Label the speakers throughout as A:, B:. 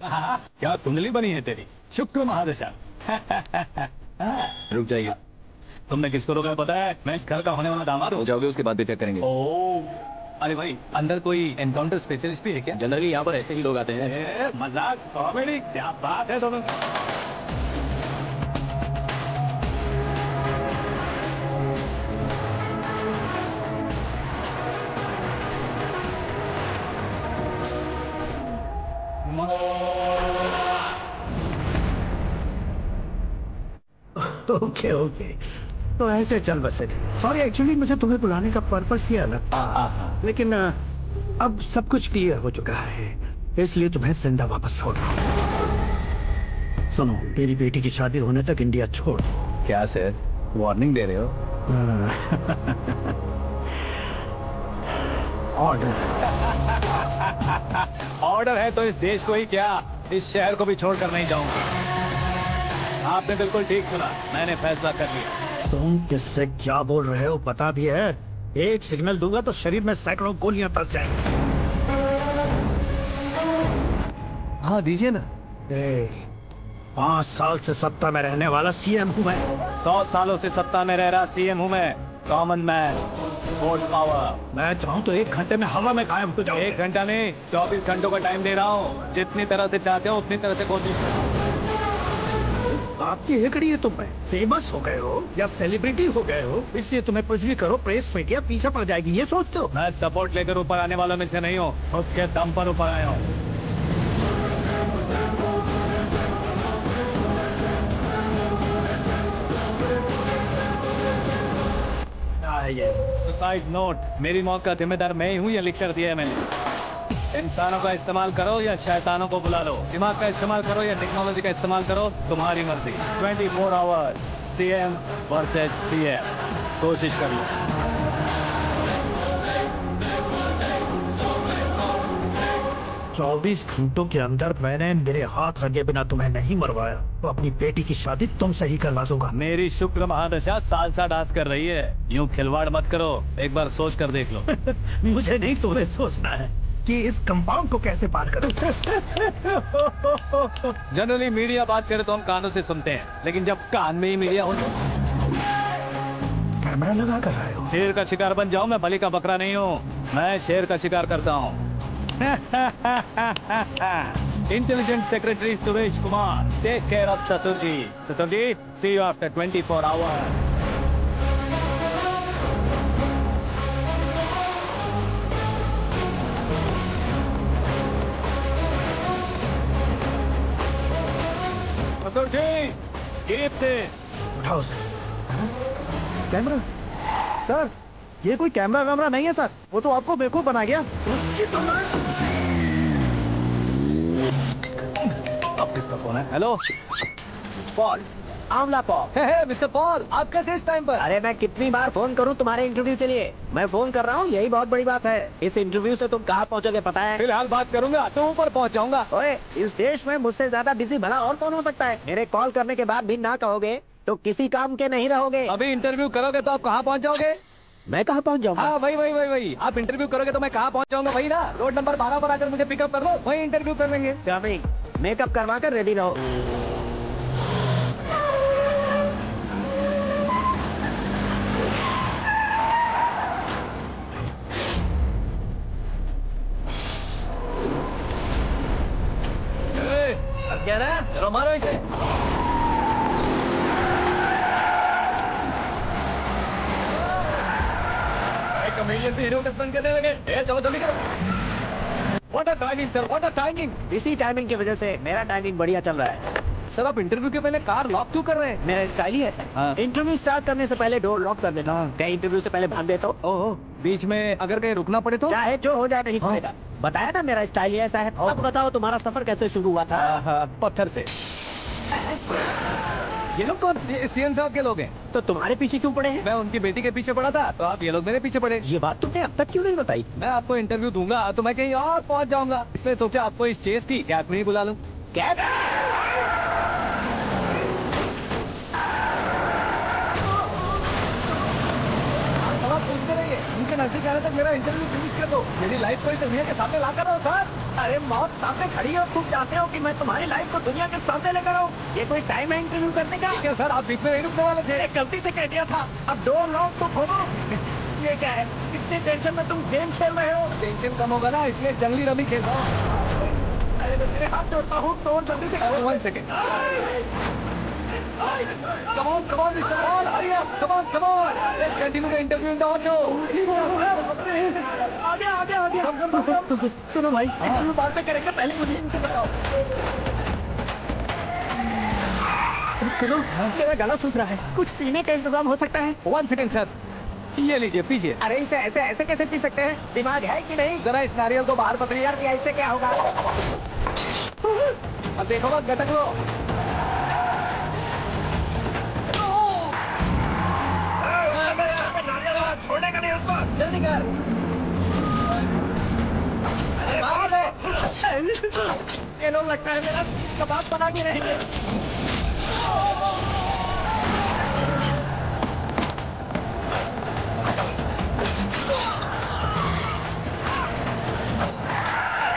A: क्या कुंडली बनी है तेरी, शुक्र महादशा। रुक जाइए, तुमने किसको रोका पता है? मैं इस घर का होने वाला दामाद हो
B: जाओगे उसके बाद भी चेक करेंगे।
A: अरे भाई, अंदर कोई एनकाउंटर स्पेशलिस्ट भी है क्या?
B: जनरली यहाँ पर ऐसे ही लोग आते हैं।
A: मजाक कॉमेडी क्या बात है दोनों।
C: ओके ओके, तो ऐसे चल बसे। सॉरी, एक्चुअली मुझे तुम्हें बुलाने का पर्पस ही अलग था, लेकिन अब सब कुछ क्लियर हो चुका है, इसलिए तुम्हें जिंदा वापस छोड़ रहा हूँ। सुनो, मेरी बेटी की शादी होने तक इंडिया छोड़ दो।
B: क्या सर, वार्निंग दे रहे हो?
C: ऑर्डर।
A: ऑर्डर है तो इस देश को ही क्या, इस शहर को भी छोड़कर नहीं जाऊंगा। आपने बिल्कुल ठीक सुना, मैंने फैसला कर लिया।
C: तुम किससे क्या बोल रहे हो पता भी है? एक सिग्नल दूंगा तो शरीर में सैकड़ों गोलियां फंस जाएंगी।
B: हाँ दीजिए ना।
C: 5 साल से सत्ता में रहने वाला सीएम हूँ मैं।
A: 100 सालों से सत्ता में रह रहा सीएम हूँ मैं। Common man, vote power.
C: मैं चाहूँ तो 1 घंटे में हवा में कायम हो जाऊँ।
A: 1 घंटा नहीं, 24 घंटों का टाइम दे रहा हूँ। जितनी तरह से चाहते हो उतनी तरह से कोशिश करो।
C: आपकी हेकड़ी है, तुम फेमस हो गए हो या सेलिब्रिटी हो गए हो, इसलिए तुम्हें कुछ भी करो प्रेस में क्या पीछे पड़ जाएगी, ये सोचते हो?
A: मैं सपोर्ट लेकर ऊपर आने वालों में से नहीं हूँ, उसके दम पर ऊपर आया हूँ। सुसाइड नोट, मेरी मौत का जिम्मेदार मैं ही हूँ, ये लिख कर दिया है मैंने। इंसानों का इस्तेमाल करो या शैतानों को बुला लो, दिमाग का इस्तेमाल करो या टेक्नोलॉजी का इस्तेमाल करो, तुम्हारी मर्जी। 24 आवर्स सीएम वर्सेस सीएम, कोशिश कर लो।
C: 24 घंटों के अंदर मैंने मेरे हाथ रंगे बिना तुम्हें नहीं मरवाया तो अपनी बेटी की शादी तुमसे ही करवा दूंगा।
A: मेरी शुक्र महादशा सालसा डांस कर रही है, यूं खिलवाड़ मत करो, एक बार सोच कर देख लो।
C: मुझे नहीं, तुम्हें सोचना है कि इस कंपाउंड को कैसे पार करूं।
A: जनरली मीडिया बात करे तो हम कानों से सुनते हैं, लेकिन जब कान में ही मीडिया हो।
C: कैमरा लगा कर आए हो?
A: शेर का शिकार बन जाऊं, मैं बलि का बकरा नहीं हूँ, मैं शेर का शिकार करता हूँ। Intelligent secretary Suresh Kumar, take care of ससुर जी। ससुर जी, सी यू आफ्टर 24 आवर्स। ससुर जी, कीप दिस।
C: उठाओ सर। कैमरा? सर, ये कोई कैमरा वैमरा नहीं है सर, वो तो आपको बेवकूफ बना गया।
A: अब किसका फोन है? Hello
D: Paul, Amla Paul.
A: Mister Paul, आप कैसे इस टाइम पर?
D: अरे मैं कितनी बार फोन करूं तुम्हारे इंटरव्यू के लिए? मैं फोन कर रहा हूं, यही बहुत बड़ी बात है। इस इंटरव्यू से तुम कहाँ पहुंचोगे पता है?
A: फिलहाल बात करूंगा तो ऊपर पहुंच जाऊंगा।
D: ओए, इस देश में मुझसे ज्यादा बिजी भला और कौन हो सकता है? मेरे कॉल करने के बाद भी ना कहोगे तो किसी काम के नहीं रहोगे।
A: अभी इंटरव्यू करोगे तो आप कहाँ पहुंच जाओगे?
D: मैं कहाँ पहुंच जाऊंगा?
A: हाँ वही। आप इंटरव्यू करोगे तो मैं कहाँ पहुंच जाऊंगा? वही ना, रोड नंबर 12 पर आकर मुझे पिकअप कर लो, वही इंटरव्यू कर लेंगे।
D: कमिंग। मेकअप करवा कर रेडी रहो।
A: क्या ना, चलो मारो इसे। कमेडियन भी हीरो का स्टंट करने लगे। चलो जल्दी करो। What a timing sir, what a timing।
D: इसी टाइमिंग की वजह से मेरा टाइमिंग बढ़िया चल रहा है।
A: सर, आप इंटरव्यू के पहले कार लॉक क्यों कर रहे हैं?
D: मेरा स्टाइल ही ऐसा है। इंटरव्यू स्टार्ट करने से पहले डोर लॉक कर देता हूँ। क्या इंटरव्यू से पहले भाग देता हूँ?
A: ओह, बीच में अगर कहीं रुकना पड़े तो?
D: चाहे जो हो जाए नहीं पड़ेगा। बताया ना मेरा स्टाइल ही ऐसा है। अब बताओ तुम्हारा सफर कैसे शुरू हुआ था?
A: पत्थर से। ये लोग कौन? सीएम साहब के लोग हैं।
D: तो तुम्हारे पीछे क्यों पड़े हैं?
A: मैं उनकी बेटी के पीछे पड़ा था, तो आप ये लोग मेरे पीछे पड़े।
D: ये बात तुमने अब तक क्यों नहीं बताई?
A: मैं आपको इंटरव्यू दूंगा तो मैं कहीं और पहुंच जाऊंगा, इसलिए सोचा आपको इस चेस की कैब में ही बुला लूं।
D: कैब?
A: पूछते रहिए, उनके नजदीक आने तक मेरा इंटरव्यू फिनिश कर दो। मेरी लाइफ को इस दुनिया के सामने ला कर दो सर।
D: अरे मौत सामने खड़ी है, तुम चाहते हो कि मैं तुम्हारी लाइफ को दुनिया के सामने लेकर आऊं? ये कोई टाइम है इंटरव्यू करने का?
A: ठीक है सर, आप बीच में नहीं रुकने वाले थे।
D: एक गलती से कह दिया था, अब डोर लॉक तो खोलो। ये क्या है, इतने टेंशन में तुम गेम खेल रहे हो?
A: टेंशन कम होगा ना, इसलिए जंगली रमी खेल रहा हूँ।
D: अरे मैं तेरे हाथ जोड़ता हूँ, तो जल्दी से खोलो।
A: 1 second. Come on, Mr. Ball, hurry up! Come on! Let's continue the interview in the auto.
D: आगे। सुनो भाई, इंटरव्यू बाद में करेंगे, पहले मुझे इनसे बताओ। सुनो, मेरा गला सूख रहा है, कुछ पीने का इंतजाम हो सकता है?
A: 1 सेकेंड सर, ये लीजिए पीजिए।
D: अरे इसे ऐसे कैसे पी सकते हैं? दिमाग है कि नहीं?
A: जरा इस नारियल को बाहर पकड़िए।
D: यार ये ऐसे क्या होगा?
A: अब देखो बस, गटक लो।
D: छोड़ने का नहीं उसको,
A: जल्दी कर।
D: ये लोग लगता है मेरा कबाब बना के रहेंगे।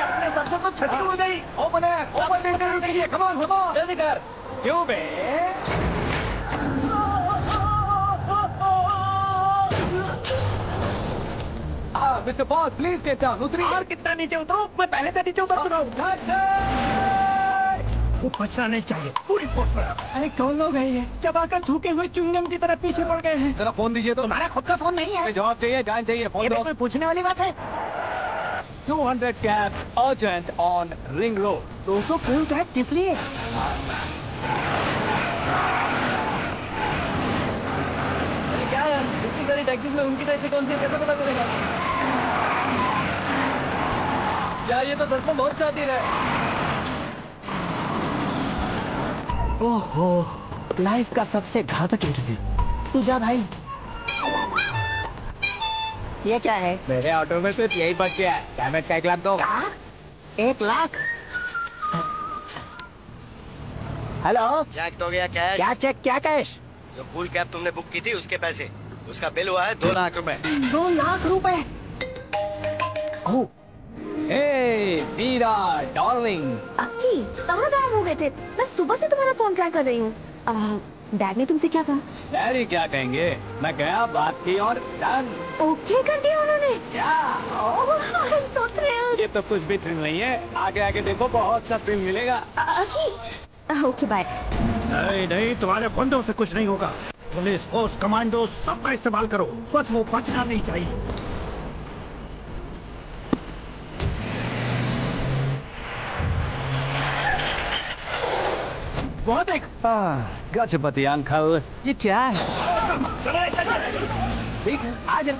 D: अपने सबसे तो छठी हो गई।
A: ओपन इंटरव्यू कीजिए। कम ऑन, जल्दी कर।
D: क्यों बे?
A: Mister Paul, please get down. उतरिए।
D: और कितना नीचे उतरो? मैं पहले से नीचे उतर चुका हूँ। वो बचना नहीं चाहिए, पूरी फोर्स पर। अरे कौन लोग हैं ये? चबाकर थूके हुए च्युइंगम की तरह पीछे पड़ गए हैं।
A: जरा फोन दीजिए तो।
D: तुम्हारा खुद का फोन नहीं है?
A: जवाब चाहिए, जान चाहिए,
D: ये
A: फोन
D: भी
A: दो।
D: कोई पूछने वाली बात है?
A: 200 cabs urgent on Ring Road.
D: 200 क्यों कैब किस लिए?
A: क्या यार, इतनी सारी टैक्सीज में उनकी टैक्सी कौन सी है, कैसे पता चलेगा? यार ये तो सच में बहुत शातिर है।
D: ओहो, लाइफ का सबसे घातक इंटरव्यू। तू जा भाई। ये क्या है?
A: मेरे ऑटो में सिर्फ यही बच गया है। डैमेज का 1 लाख दो।
D: 1 लाख? हेलो,
E: चेक तो गया कैश।
D: क्या चेक, क्या कैश?
E: जो फुल कैब तुमने बुक की थी उसके पैसे, उसका बिल हुआ है 2 लाख रुपए।
D: 2 लाख रुपए? ओह,
A: Hey, मीरा, डार्लिंग।
F: अक्की, कहाँ गायब हो गए थे? मैं सुबह से तुम्हारा फोन ट्राई कर रही हूँ। डैड ने तुमसे क्या कहा?
A: डैडी क्या कहेंगे? मैं गया, बात की और डन।
F: ओके कर दिया उन्होंने?
A: क्या?
F: so thrilled।
A: ये तो कुछ भी थ्रिल नहीं है। आगे आगे देखो, बहुत सा थ्रिल मिलेगा।
F: अक्की, ओके बाय।
C: नहीं, तुम्हारे बंदों से कुछ नहीं होगा। पुलिस फोर्स, कमांडो, सबका इस्तेमाल करो, बस वो बचना नहीं चाहिए। वो देख।
A: गजपति अंकल, ये क्या है? ठीक है, आ जा।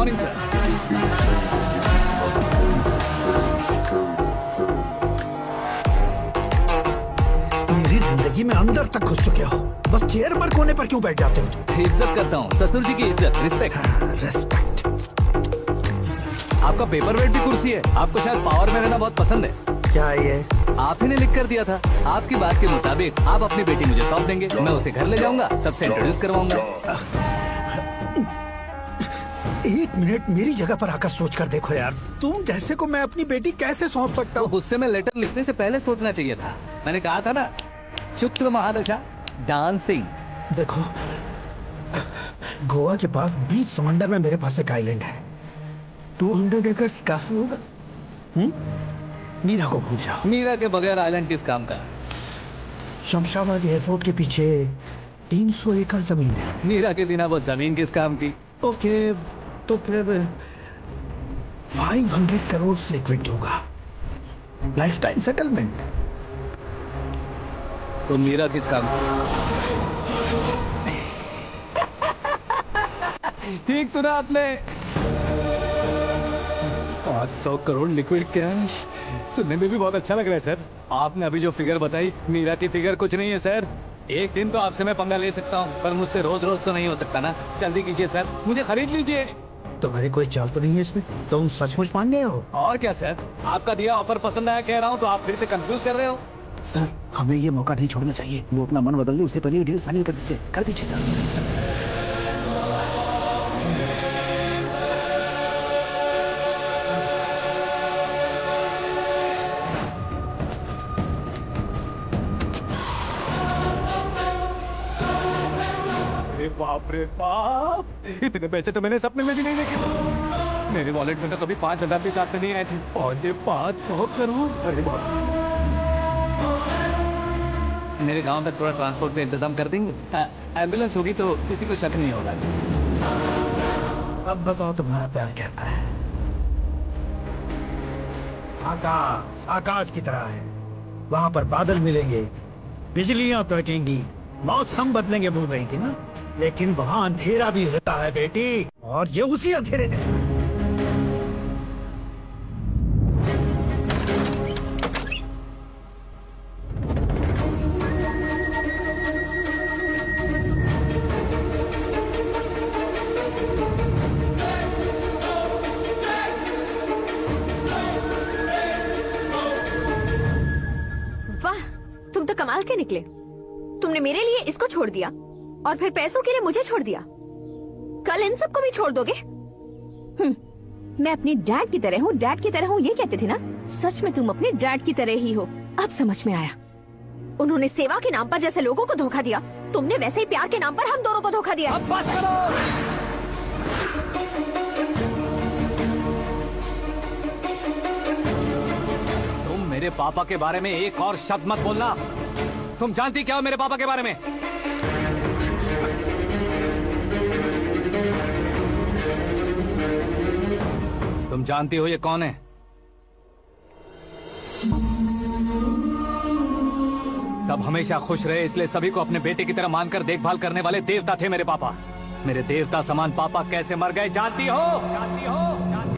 B: Morning sir.
C: मेरी जिंदगी में अंदर तक घुस चुके हो, बस चेयर पर कोने पर क्यों बैठ जाते हो तुम?
B: इज्जत करता हूँ, ससुर जी की इज्जत, रिस्पेक्ट।
C: रेस्पेक्ट।
B: आपका पेपर वेट भी कुर्सी है। आपको शायद पावर में रहना बहुत पसंद है।
C: क्या ये?
B: आप ही ने लिख कर दिया था। आपकी बात के मुताबिक आप अपनी बेटी मुझे सौंप देंगे, मैं उसे घर ले जाऊंगा, सबसे इंट्रोड्यूस करवाऊंगा।
C: 1 मिनट मेरी जगह पर आकर सोच कर देखो यार, तुम जैसे को मैं अपनी बेटी कैसे सौंप सकता
B: तो
C: हूँ?
B: गुस्से में लेटर लिखने से पहले सोचना चाहिए था। मैंने कहा था ना, शुक्र महादशा डांसिंग।
C: देखो, गोवा के पास बीच समंदर में मेरे पास एक आइलैंड है, 200 एकर्स काफी होगा। मीरा को भूल जाओ।
B: मीरा के बगैर आइलैंड किस काम का?
C: शमशाबाद एयरपोर्ट के पीछे 300 एकड़ जमीन है।
B: मीरा के बिना वो जमीन किस काम की?
C: ओके, तो फिर 500 करोड़ से इक्विटी होगा, लाइफ टाइम सेटलमेंट।
B: तो मीरा किस काम की? ठीक सुना आपने। 500 करोड़ लिक्विड कैश, सुनने में भी बहुत अच्छा लग रहा है सर। आपने अभी जो फिगर बताई, मीरा की फिगर कुछ नहीं है सर। एक दिन तो आपसे मैं पंगा ले सकता हूँ, पर मुझसे रोज रोज तो नहीं हो सकता ना। जल्दी कीजिए सर, मुझे खरीद लीजिए।
C: तुम्हारी कोई चाल तो नहीं है इसमें? तुम सचमुच मान गए हो?
B: और क्या सर, आपका दिया ऑफर पसंद आया कह रहा हूँ, तो आप फिर से कंफ्यूज कर रहे हो।
C: सर, हमें ये मौका नहीं छोड़ना चाहिए। वो अपना मन बदल ले, उससे पहले डील फाइनल कर दीजिए। कर दीजिए सर।
B: बाप रे बाप, इतने पैसे तो मैंने सपने में भी नहीं देखे। मेरे वॉलेट में तो कभी 5,000 भी साथ में नहीं आए थे, और ये 500 करोड़। अरे बाप। मेरे गांव तक थोड़ा ट्रांसपोर्ट का इंतजाम कर देंगे? एम्बुलेंस होगी तो किसी को शक नहीं होगा।
C: अब बताओ तुम्हारा प्यार कहता है। आकाश आकाश की तरह है, वहां पर बादल मिलेंगे, बिजलियां कड़केंगी, मौसम बदलेंगे, बोल रही थी ना। लेकिन वहां अंधेरा भी होता है बेटी, और ये उसी अंधेरे में।
F: वाह, तुम तो कमाल के निकले। तुमने मेरे लिए इसको छोड़ दिया और फिर पैसों के लिए मुझे छोड़ दिया। कल इन सबको भी छोड़ दोगे? मैं अपनी डैड की तरह हूँ, डैड की तरह हूँ, ये कहते थे ना। सच में तुम अपने डैड की तरह ही हो। अब समझ में आया। उन्होंने सेवा के नाम पर जैसे लोगों को धोखा दिया, तुमने वैसे ही प्यार के नाम पर हम दोनों को धोखा दिया।
B: अब बस करो। तुम मेरे पापा के बारे में एक और शब्द मत बोलना। तुम जानती क्या हो मेरे पापा के बारे में? तुम जानती हो ये कौन है? सब हमेशा खुश रहे, इसलिए सभी को अपने बेटे की तरह मानकर देखभाल करने वाले देवता थे मेरे पापा। मेरे देवता समान पापा कैसे मर गए जानती हो? जानती हो?